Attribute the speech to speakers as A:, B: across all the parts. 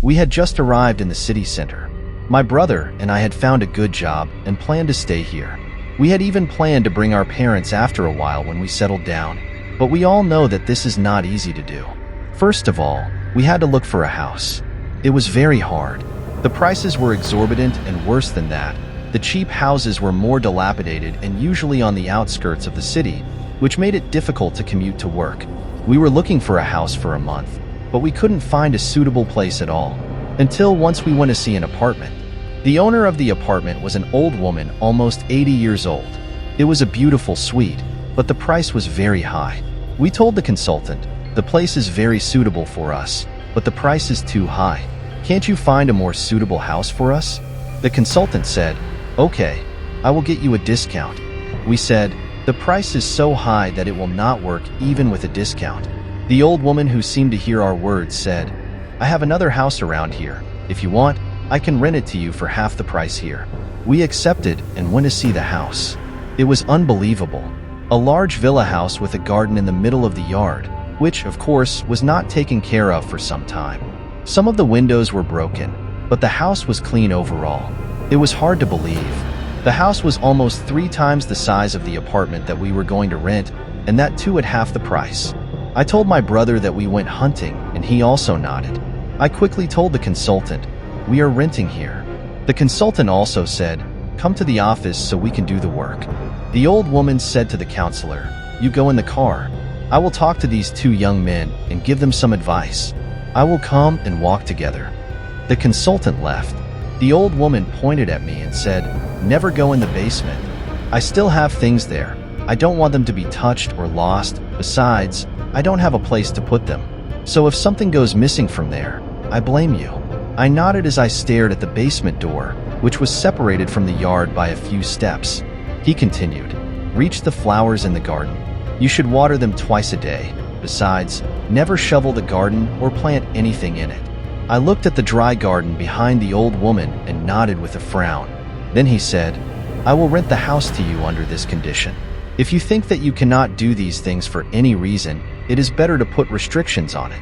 A: We had just arrived in the city center. My brother and I had found a good job and planned to stay here. We had even planned to bring our parents after a while when we settled down, but we all know that this is not easy to do. First of all, we had to look for a house. It was very hard. The prices were exorbitant, and worse than that, the cheap houses were more dilapidated and usually on the outskirts of the city, which made it difficult to commute to work. We were looking for a house for a month, but we couldn't find a suitable place at all, until once we went to see an apartment. The owner of the apartment was an old woman, almost 80 years old. It was a beautiful suite, but the price was very high. We told the consultant, "The place is very suitable for us, but the price is too high. Can't you find a more suitable house for us?" The consultant said, "Okay, I will get you a discount." We said, "The price is so high that it will not work even with a discount." The old woman, who seemed to hear our words, said, "I have another house around here. If you want, I can rent it to you for half the price here." We accepted and went to see the house. It was unbelievable. A large villa house with a garden in the middle of the yard, which, of course, was not taken care of for some time. Some of the windows were broken, but the house was clean overall. It was hard to believe. The house was almost 3 times the size of the apartment that we were going to rent, and that too at half the price. I told my brother that we went hunting, and he also nodded. I quickly told the consultant, "We are renting here." The consultant also said, "Come to the office so we can do the work." The old woman said to the counselor, "You go in the car. I will talk to these 2 young men and give them some advice. I will come and walk together." The consultant left. The old woman pointed at me and said, "Never go in the basement. I still have things there. I don't want them to be touched or lost. Besides, I don't have a place to put them. So if something goes missing from there, I blame you." I nodded as I stared at the basement door, which was separated from the yard by a few steps. He continued, "Reach the flowers in the garden. You should water them twice a day. Besides, never shovel the garden or plant anything in it." I looked at the dry garden behind the old woman and nodded with a frown. Then he said, "I will rent the house to you under this condition. If you think that you cannot do these things for any reason, it is better to put restrictions on it."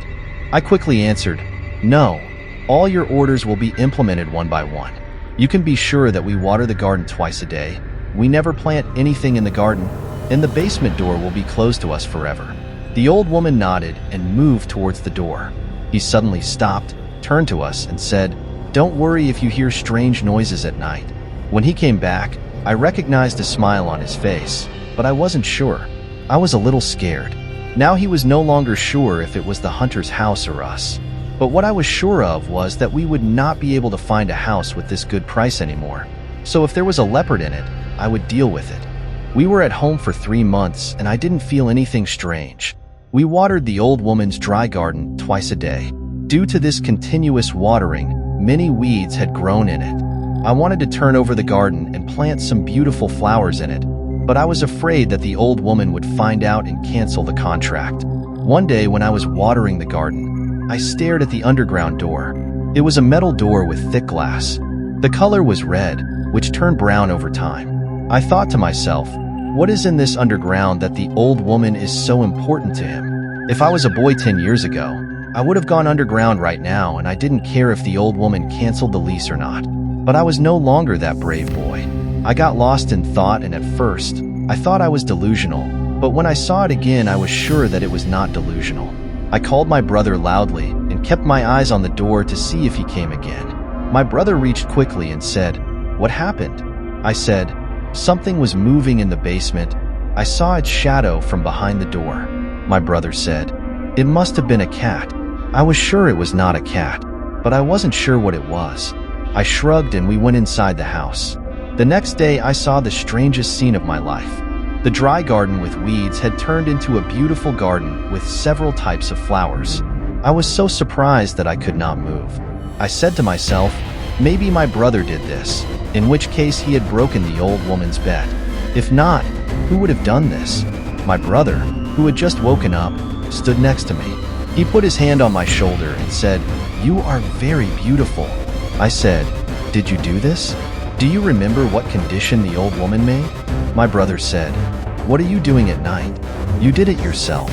A: I quickly answered, "No, all your orders will be implemented one by one. You can be sure that we water the garden twice a day. We never plant anything in the garden, and the basement door will be closed to us forever." The old woman nodded and moved towards the door. He suddenly stopped, turned to us, and said, "Don't worry if you hear strange noises at night." When he came back, I recognized a smile on his face, but I wasn't sure. I was a little scared. Now he was no longer sure if it was the hunter's house or us. But what I was sure of was that we would not be able to find a house with this good price anymore. So if there was a leopard in it, I would deal with it. We were at home for 3 months, and I didn't feel anything strange. We watered the old woman's dry garden twice a day. Due to this continuous watering, many weeds had grown in it. I wanted to turn over the garden and plant some beautiful flowers in it, but I was afraid that the old woman would find out and cancel the contract. One day when I was watering the garden, I stared at the underground door. It was a metal door with thick glass. The color was red, which turned brown over time. I thought to myself, what is in this underground that the old woman is so important to him? If I was a boy 10 years ago, I would have gone underground right now, and I didn't care if the old woman canceled the lease or not. But I was no longer that brave boy. I got lost in thought, and at first, I thought I was delusional. But when I saw it again, I was sure that it was not delusional. I called my brother loudly and kept my eyes on the door to see if he came again. My brother reached quickly and said, "What happened?" I said, "Something was moving in the basement. I saw its shadow from behind the door." My brother said, "It must have been a cat." I was sure it was not a cat, but I wasn't sure what it was. I shrugged and we went inside the house. The next day I saw the strangest scene of my life. The dry garden with weeds had turned into a beautiful garden with several types of flowers. I was so surprised that I could not move. I said to myself, maybe my brother did this, in which case he had broken the old woman's bed. If not, who would have done this? My brother, who had just woken up, stood next to me. He put his hand on my shoulder and said, "You are very beautiful." I said, "Did you do this? Do you remember what condition the old woman made?" My brother said, "What are you doing at night? You did it yourself.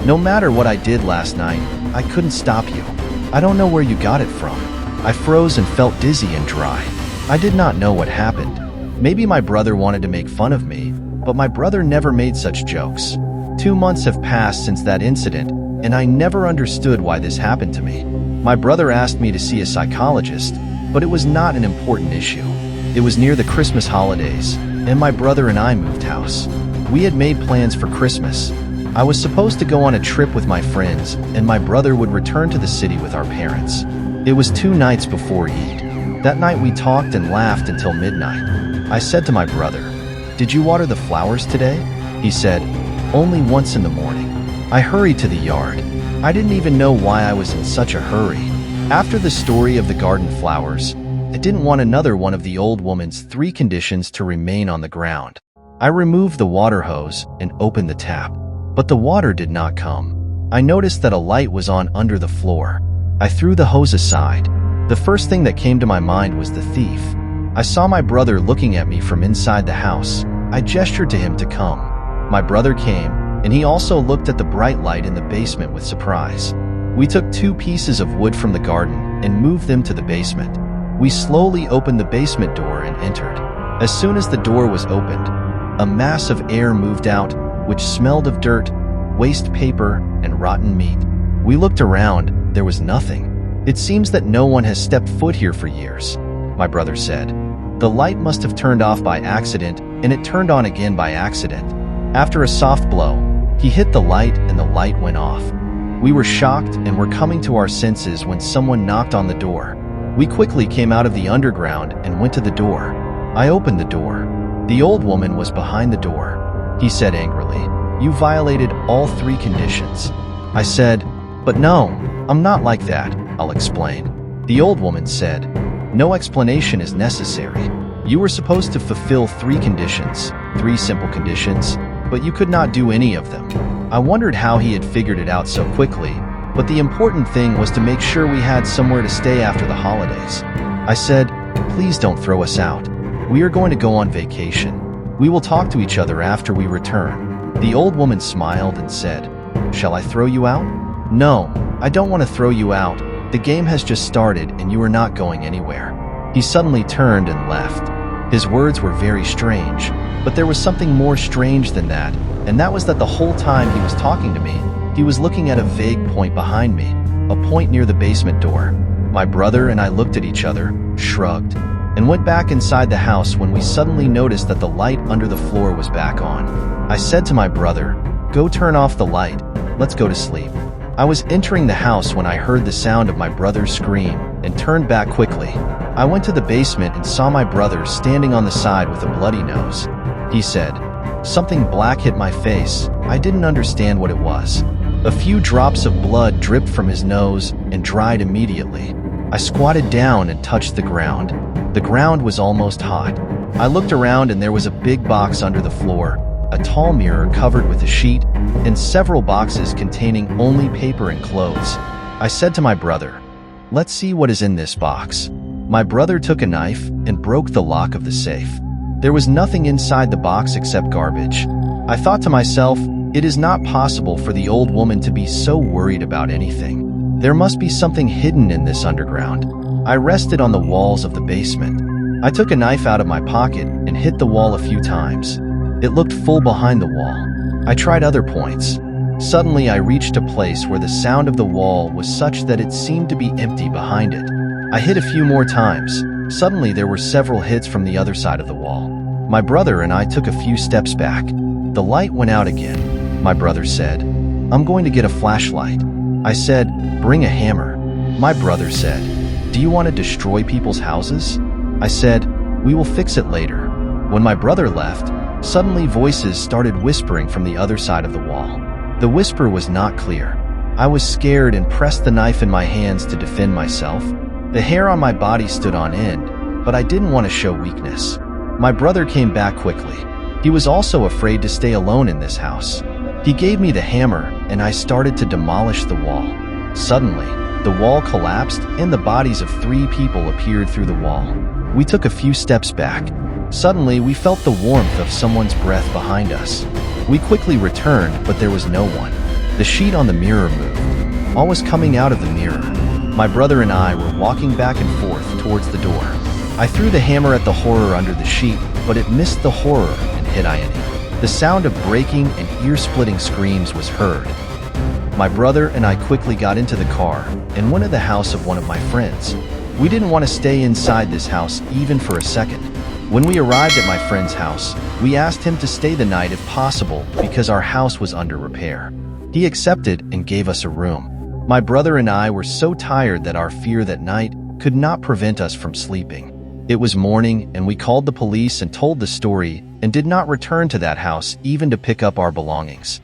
A: No matter what I did last night, I couldn't stop you." I don't know where you got it from. I froze and felt dizzy and dry. I did not know what happened. Maybe my brother wanted to make fun of me, but my brother never made such jokes. 2 months have passed since that incident, and I never understood why this happened to me. My brother asked me to see a psychologist, but it was not an important issue. It was near the Christmas holidays, and my brother and I moved house. We had made plans for Christmas. I was supposed to go on a trip with my friends, and my brother would return to the city with our parents. It was 2 nights before Eid. That night we talked and laughed until midnight. I said to my brother, "Did you water the flowers today?" He said, "Only once in the morning." I hurried to the yard. I didn't even know why I was in such a hurry. After the story of the garden flowers, I didn't want another one of the old woman's 3 conditions to remain on the ground. I removed the water hose and opened the tap, but the water did not come. I noticed that a light was on under the floor. I threw the hose aside. The first thing that came to my mind was the thief. I saw my brother looking at me from inside the house. I gestured to him to come. My brother came, and he also looked at the bright light in the basement with surprise. We took 2 pieces of wood from the garden and moved them to the basement. We slowly opened the basement door and entered. As soon as the door was opened, a mass of air moved out, which smelled of dirt, waste paper, and rotten meat. We looked around. There was nothing. "It seems that no one has stepped foot here for years," my brother said. "The light must have turned off by accident, and it turned on again by accident." After a soft blow, he hit the light and the light went off. We were shocked and were coming to our senses when someone knocked on the door. We quickly came out of the underground and went to the door. I opened the door. The old woman was behind the door. He said angrily, "You violated all 3 conditions." I said, "But no, I'm not like that, I'll explain." The old woman said, "No explanation is necessary. You were supposed to fulfill 3 conditions, 3 simple conditions, but you could not do any of them." I wondered how he had figured it out so quickly, but the important thing was to make sure we had somewhere to stay after the holidays. I said, "Please don't throw us out. We are going to go on vacation. We will talk to each other after we return." The old woman smiled and said, "Shall I throw you out?" "No, I don't want to throw you out. The game has just started and you are not going anywhere." He suddenly turned and left. His words were very strange, but there was something more strange than that, and that was that the whole time he was talking to me, he was looking at a vague point behind me, a point near the basement door. My brother and I looked at each other, shrugged, and went back inside the house when we suddenly noticed that the light under the floor was back on. I said to my brother, "Go turn off the light. Let's go to sleep." I was entering the house when I heard the sound of my brother's scream and turned back quickly. I went to the basement and saw my brother standing on the side with a bloody nose. He said, "Something black hit my face." I didn't understand what it was. A few drops of blood dripped from his nose and dried immediately. I squatted down and touched the ground. The ground was almost hot. I looked around and there was a big box under the floor, a tall mirror covered with a sheet, and several boxes containing only paper and clothes. I said to my brother, "Let's see what is in this box." My brother took a knife and broke the lock of the safe. There was nothing inside the box except garbage. I thought to myself, it is not possible for the old woman to be so worried about anything. There must be something hidden in this underground. I rested on the walls of the basement. I took a knife out of my pocket and hit the wall a few times. It looked full behind the wall. I tried other points. Suddenly I reached a place where the sound of the wall was such that it seemed to be empty behind it. I hit a few more times. Suddenly there were several hits from the other side of the wall. My brother and I took a few steps back. The light went out again. My brother said, "I'm going to get a flashlight." I said, "Bring a hammer." My brother said, "Do you want to destroy people's houses?" I said, "We will fix it later." When my brother left, suddenly voices started whispering from the other side of the wall. The whisper was not clear. I was scared and pressed the knife in my hands to defend myself. The hair on my body stood on end, but I didn't want to show weakness. My brother came back quickly. He was also afraid to stay alone in this house. He gave me the hammer, and I started to demolish the wall. Suddenly, the wall collapsed, and the bodies of 3 people appeared through the wall. We took a few steps back. Suddenly, we felt the warmth of someone's breath behind us. We quickly returned, but there was no one. The sheet on the mirror moved. All was coming out of the mirror. My brother and I were walking back and forth towards the door. I threw the hammer at the horror under the sheet, but it missed the horror and hit Ione. The sound of breaking and ear-splitting screams was heard. My brother and I quickly got into the car and went to the house of one of my friends. We didn't want to stay inside this house even for a second. When we arrived at my friend's house, we asked him to stay the night if possible because our house was under repair. He accepted and gave us a room. My brother and I were so tired that our fear that night could not prevent us from sleeping. It was morning and we called the police and told the story and did not return to that house even to pick up our belongings.